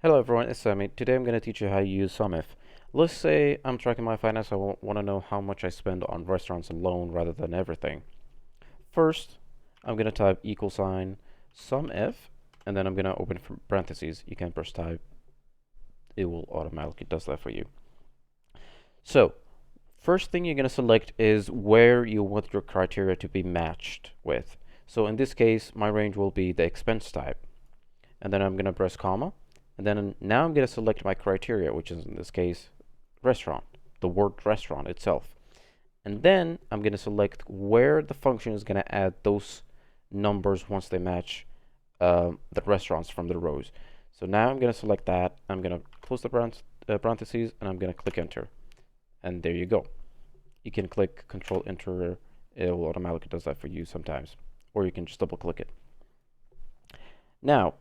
Hello everyone, it's Sammy. Today I'm going to teach you how to use SUMIF. Let's say I'm tracking my finance. I want to know how much I spend on restaurants alone rather than everything. First, I'm going to type equal sign SUMIF, and then I'm going to open parentheses. You can press type. It will automatically does that for you. So, first thing you're going to select is where you want your criteria to be matched with. So in this case, my range will be the expense type. And then I'm going to press comma. And then now I'm going to select my criteria, which is in this case, restaurant, the word restaurant itself. And then I'm going to select where the function is going to add those numbers once they match the restaurants from the rows. So now I'm going to select that. I'm going to close the parentheses, and I'm going to click enter. And there you go. You can click Control Enter. It will automatically does that for you sometimes. Or you can just double click it. Now,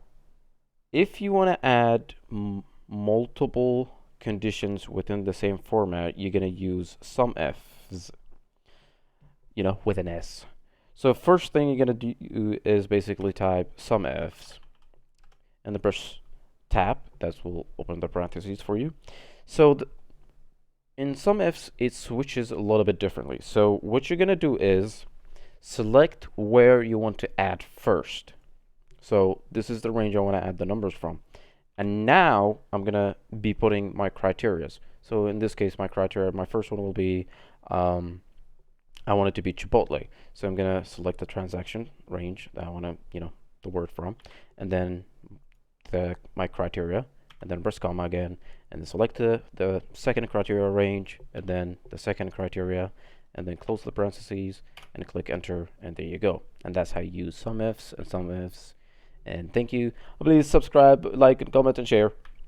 if you want to add multiple conditions within the same format, you're going to use SUMIFs, with an S. So first thing you're going to do is basically type SUMIFs, and then press tab. That will open the parentheses for you. So in SUMIFs, it switches a little bit differently. So what you're going to do is select where you want to add first. So this is the range I want to add the numbers from. And now I'm going to be putting my criterias. So in this case, my criteria, my first one will be, I want it to be Chipotle. So I'm going to select the transaction range that I want to, the word from. And then my criteria. And then press comma again. And then select the second criteria range. And then the second criteria. And then close the parentheses. And click enter. And there you go. And that's how you use SUMIFs and SUMIFs. And thank you. Please subscribe, like, and comment, and share.